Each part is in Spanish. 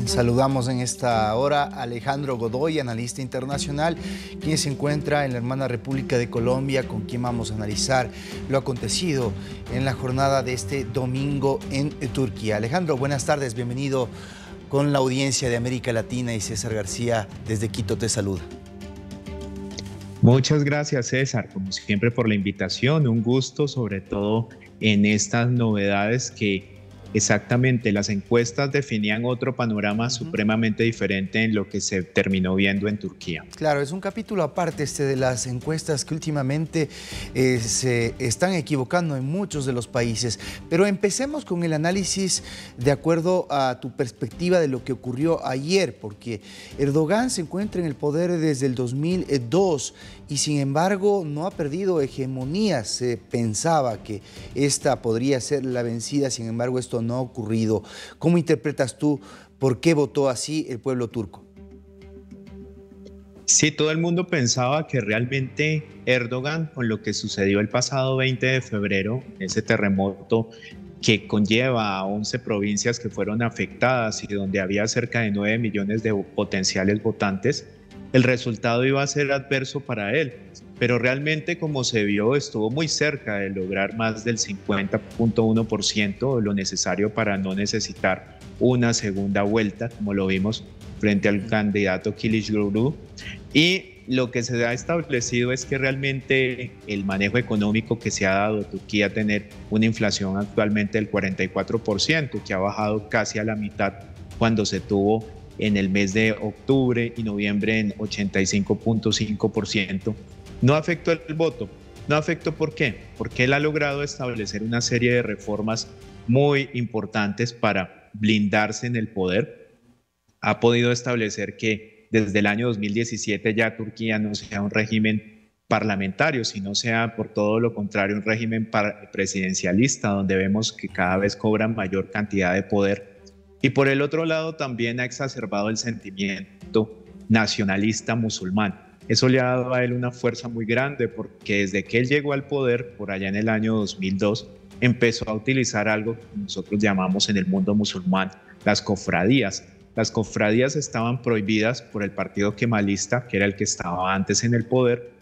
Saludamos en esta hora a Alejandro Godoy, analista internacional, quien se encuentra en la hermana República de Colombia, con quien vamos a analizar lo acontecido en la jornada de este domingo en Turquía. Alejandro, buenas tardes, bienvenido con la audiencia de América Latina, y César García desde Quito te saluda. Muchas gracias, César, como siempre, por la invitación. Un gusto, sobre todo en estas novedades que exactamente las encuestas definían otro panorama supremamente diferente en lo que se terminó viendo en Turquía. Claro, es un capítulo aparte de las encuestas que últimamente se están equivocando en muchos de los países. Pero empecemos con el análisis de acuerdo a tu perspectiva de lo que ocurrió ayer, porque Erdogan se encuentra en el poder desde el 2002 y sin embargo no ha perdido hegemonía. Se pensaba que esta podría ser la vencida, sin embargo esto no ha ocurrido. ¿Cómo interpretas tú por qué votó así el pueblo turco? Sí, todo el mundo pensaba que realmente Erdogan, con lo que sucedió el pasado 20 de febrero, ese terremoto que conlleva a 11 provincias que fueron afectadas y donde había cerca de 9 millones de potenciales votantes, el resultado iba a ser adverso para él. Pero realmente, como se vio, estuvo muy cerca de lograr más del 50.1% de lo necesario para no necesitar una segunda vuelta, como lo vimos frente al candidato Kılıçdaroğlu. Y lo que se ha establecido es que realmente el manejo económico que se ha dado a Turquía, tener una inflación actualmente del 44%, que ha bajado casi a la mitad cuando se tuvo en el mes de octubre y noviembre en 85.5%, no afectó el voto. No afectó, ¿por qué? Porque él ha logrado establecer una serie de reformas muy importantes para blindarse en el poder. Ha podido establecer que desde el año 2017 ya Turquía no sea un régimen parlamentario, sino sea por todo lo contrario un régimen presidencialista, donde vemos que cada vez cobran mayor cantidad de poder. Y por el otro lado también ha exacerbado el sentimiento nacionalista musulmán. Eso le ha dado a él una fuerza muy grande, porque desde que él llegó al poder, por allá en el año 2002, empezó a utilizar algo que nosotros llamamos en el mundo musulmán las cofradías. Las cofradías estaban prohibidas por el partido kemalista, que era el que estaba antes en el poder,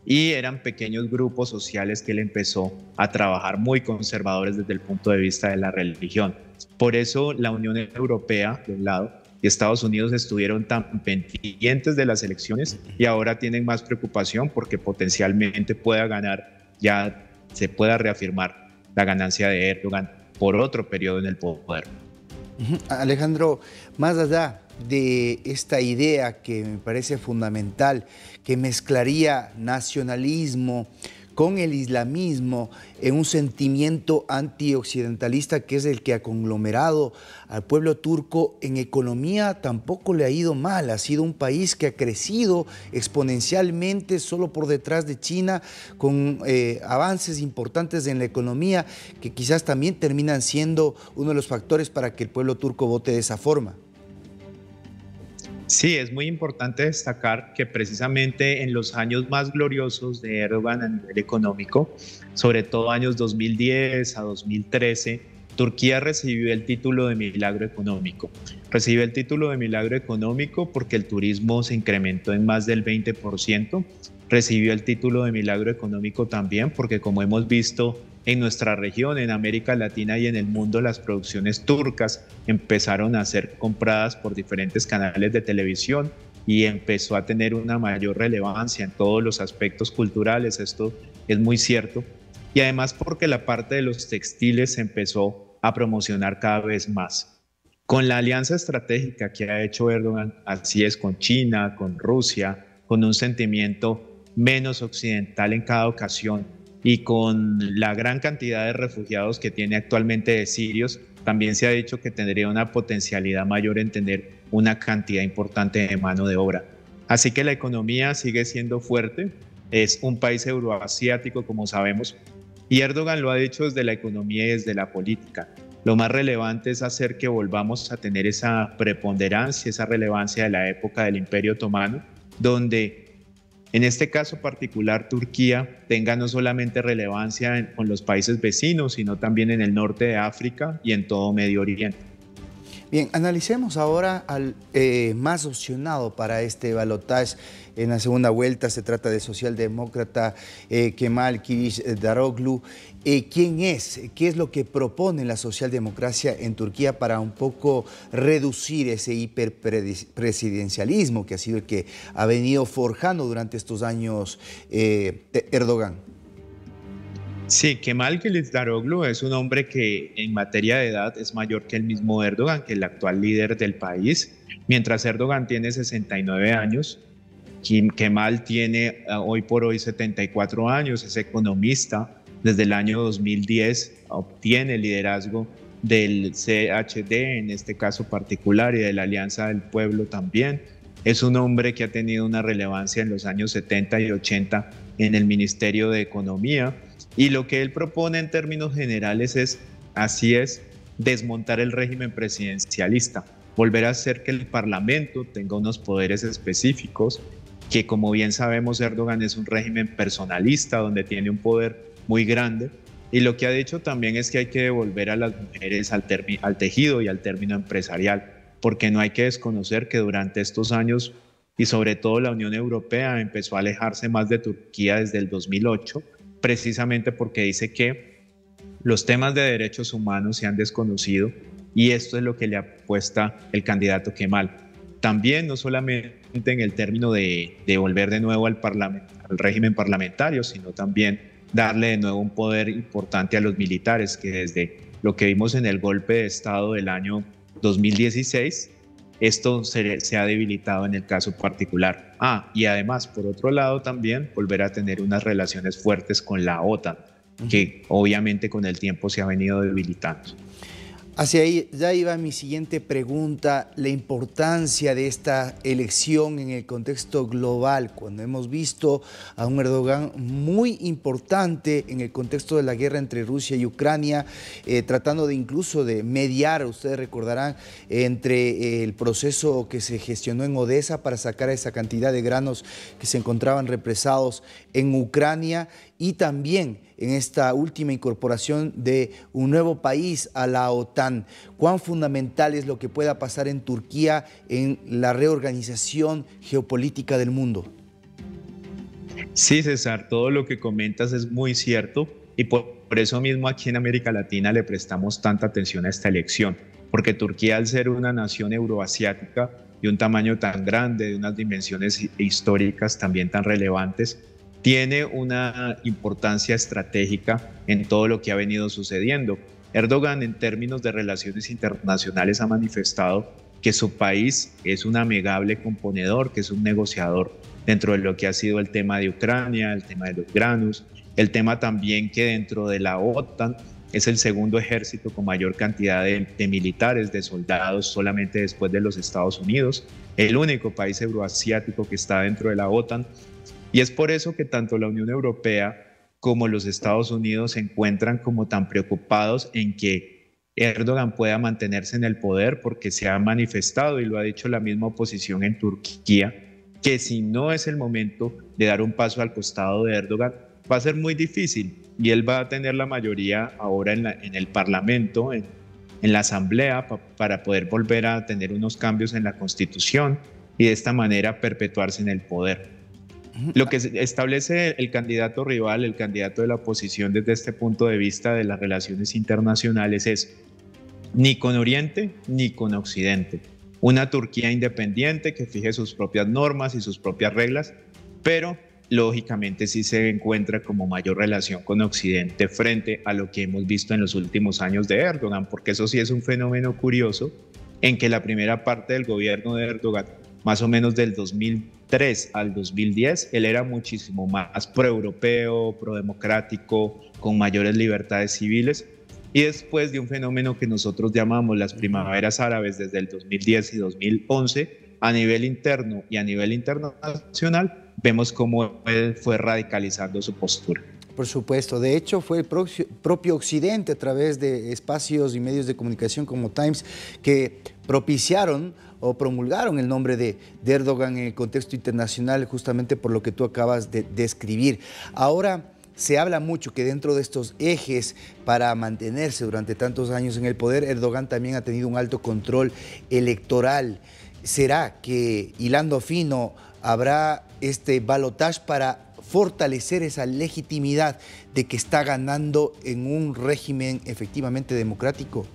y eran pequeños grupos sociales que él empezó a trabajar muy conservadores desde el punto de vista de la religión. Por eso la Unión Europea, de un lado, y Estados Unidos estuvieron tan pendientes de las elecciones y ahora tienen más preocupación porque potencialmente pueda ganar, ya se pueda reafirmar la ganancia de Erdogan por otro periodo en el poder. Alejandro, más allá de esta idea que me parece fundamental, que mezclaría nacionalismo con el islamismo en un sentimiento antioccidentalista que es el que ha conglomerado al pueblo turco, en economía tampoco le ha ido mal. Ha sido un país que ha crecido exponencialmente solo por detrás de China, con avances importantes en la economía que quizás también terminan siendo uno de los factores para que el pueblo turco vote de esa forma. Sí, es muy importante destacar que precisamente en los años más gloriosos de Erdogan a nivel económico, sobre todo años 2010 a 2013, Turquía recibió el título de milagro económico. Recibió el título de milagro económico porque el turismo se incrementó en más del 20%. Recibió el título de milagro económico también porque, como hemos visto en nuestra región, en América Latina y en el mundo, las producciones turcas empezaron a ser compradas por diferentes canales de televisión y empezó a tener una mayor relevancia en todos los aspectos culturales. Esto es muy cierto. Y además porque la parte de los textiles se empezó a promocionar cada vez más. Con la alianza estratégica que ha hecho Erdogan, así es, con China, con Rusia, con un sentimiento menos occidental en cada ocasión, y con la gran cantidad de refugiados que tiene actualmente de sirios, también se ha dicho que tendría una potencialidad mayor en tener una cantidad importante de mano de obra. Así que la economía sigue siendo fuerte, es un país euroasiático, como sabemos, y Erdogan lo ha dicho desde la economía y desde la política. Lo más relevante es hacer que volvamos a tener esa preponderancia, esa relevancia de la época del Imperio Otomano, donde en este caso particular Turquía tenga no solamente relevancia con los países vecinos, sino también en el norte de África y en todo Medio Oriente. Bien, analicemos ahora al más opcionado para este balotaje en la segunda vuelta. Se trata del socialdemócrata Kemal Kılıçdaroğlu. ¿Quién es? ¿Qué es lo que propone la socialdemocracia en Turquía para un poco reducir ese hiperpresidencialismo que ha sido el que ha venido forjando durante estos años Erdogan? Sí, Kemal Kılıçdaroğlu es un hombre que en materia de edad es mayor que el mismo Erdogan, que el actual líder del país. Mientras Erdogan tiene 69 años, Kemal tiene hoy por hoy 74 años, es economista. Desde el año 2010 obtiene el liderazgo del CHD, en este caso particular, y de la Alianza del Pueblo también. Es un hombre que ha tenido una relevancia en los años 70 y 80 en el Ministerio de Economía. Y lo que él propone en términos generales es, así es, desmontar el régimen presidencialista, volver a hacer que el Parlamento tenga unos poderes específicos, que como bien sabemos Erdogan es un régimen personalista donde tiene un poder muy grande, y lo que ha dicho también es que hay que devolver a las mujeres al tejido y al término empresarial, porque no hay que desconocer que durante estos años y sobre todo la Unión Europea empezó a alejarse más de Turquía desde el 2008, precisamente porque dice que los temas de derechos humanos se han desconocido, y esto es lo que le apuesta el candidato Kemal. También no solamente en el término de volver de nuevo al régimen parlamentario, sino también darle de nuevo un poder importante a los militares, que desde lo que vimos en el golpe de Estado del año 2016, esto se ha debilitado en el caso particular. Y además, por otro lado, también volver a tener unas relaciones fuertes con la OTAN, que obviamente con el tiempo se ha venido debilitando. Hacia ahí ya iba mi siguiente pregunta, la importancia de esta elección en el contexto global, cuando hemos visto a un Erdogan muy importante en el contexto de la guerra entre Rusia y Ucrania, tratando de incluso de mediar, ustedes recordarán, entre el proceso que se gestionó en Odessa para sacar esa cantidad de granos que se encontraban represados en Ucrania, y también en esta última incorporación de un nuevo país a la OTAN. ¿Cuán fundamental es lo que pueda pasar en Turquía en la reorganización geopolítica del mundo? Sí, César, todo lo que comentas es muy cierto, y por eso mismo aquí en América Latina le prestamos tanta atención a esta elección, porque Turquía, al ser una nación euroasiática de un tamaño tan grande, de unas dimensiones históricas también tan relevantes, tiene una importancia estratégica en todo lo que ha venido sucediendo. Erdogan, en términos de relaciones internacionales, ha manifestado que su país es un amigable componedor, que es un negociador dentro de lo que ha sido el tema de Ucrania, el tema de los granos, el tema también que dentro de la OTAN es el segundo ejército con mayor cantidad de militares, de soldados, solamente después de los Estados Unidos, el único país euroasiático que está dentro de la OTAN. Y es por eso que tanto la Unión Europea como los Estados Unidos se encuentran como tan preocupados en que Erdogan pueda mantenerse en el poder, porque se ha manifestado, y lo ha dicho la misma oposición en Turquía, que si no es el momento de dar un paso al costado de Erdogan, va a ser muy difícil, y él va a tener la mayoría ahora en el Parlamento, en la Asamblea, para poder volver a tener unos cambios en la Constitución y de esta manera perpetuarse en el poder. Lo que establece el candidato rival, el candidato de la oposición desde este punto de vista de las relaciones internacionales, es ni con Oriente ni con Occidente. Una Turquía independiente que fije sus propias normas y sus propias reglas, pero lógicamente sí se encuentra como mayor relación con Occidente frente a lo que hemos visto en los últimos años de Erdogan, porque eso sí es un fenómeno curioso, en que la primera parte del gobierno de Erdogan, más o menos del 2003 al 2010, él era muchísimo más proeuropeo, prodemocrático, con mayores libertades civiles. Y después de un fenómeno que nosotros llamamos las primaveras árabes desde el 2010 y 2011, a nivel interno y a nivel internacional, vemos cómo él fue radicalizando su postura. Por supuesto, de hecho fue el propio Occidente, a través de espacios y medios de comunicación como Times, que propiciaron o promulgaron el nombre de Erdogan en el contexto internacional, justamente por lo que tú acabas de describir. Ahora, se habla mucho que dentro de estos ejes para mantenerse durante tantos años en el poder, Erdogan también ha tenido un alto control electoral. ¿Será que, hilando fino, habrá este balotaje para fortalecer esa legitimidad de que está ganando en un régimen efectivamente democrático?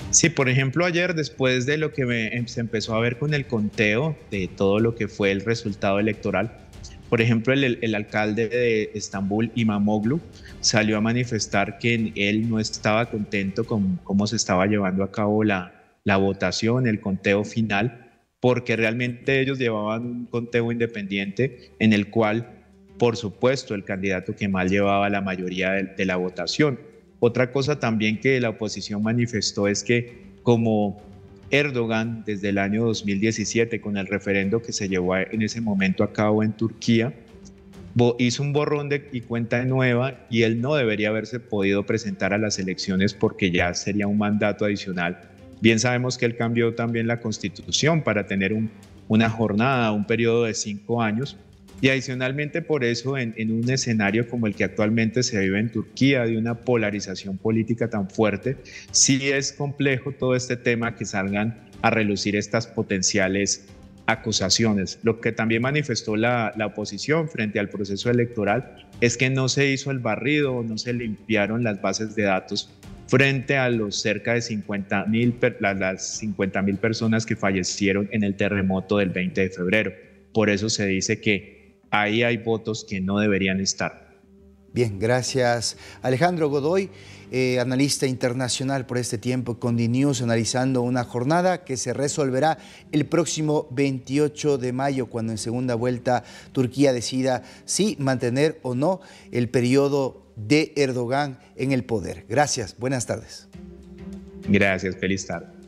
Sí, por ejemplo, ayer, después de lo que se empezó a ver con el conteo de todo lo que fue el resultado electoral, por ejemplo, el alcalde de Estambul, Imamoglu, salió a manifestar que él no estaba contento con cómo se estaba llevando a cabo la votación, el conteo final, porque realmente ellos llevaban un conteo independiente en el cual, por supuesto, el candidato que mal llevaba la mayoría de la votación. Otra cosa también que la oposición manifestó es que como Erdogan desde el año 2017 con el referendo que se llevó en ese momento a cabo en Turquía, hizo un borrón y cuenta nueva y él no debería haberse podido presentar a las elecciones porque ya sería un mandato adicional. Bien sabemos que él cambió también la constitución para tener una jornada, un periodo de 5 años. Y adicionalmente por eso en un escenario como el que actualmente se vive en Turquía, de una polarización política tan fuerte, sí es complejo todo este tema que salgan a relucir estas potenciales acusaciones. Lo que también manifestó la oposición frente al proceso electoral es que no se hizo el barrido, no se limpiaron las bases de datos frente a los cerca de 50.000 personas que fallecieron en el terremoto del 20 de febrero. Por eso se dice que ahí hay votos que no deberían estar. Bien, gracias Alejandro Godoy, analista internacional por este tiempo con DNews, analizando una jornada que se resolverá el próximo 28 de mayo, cuando en segunda vuelta Turquía decida si mantener o no el periodo de Erdogan en el poder. Gracias, buenas tardes. Gracias, feliz tarde.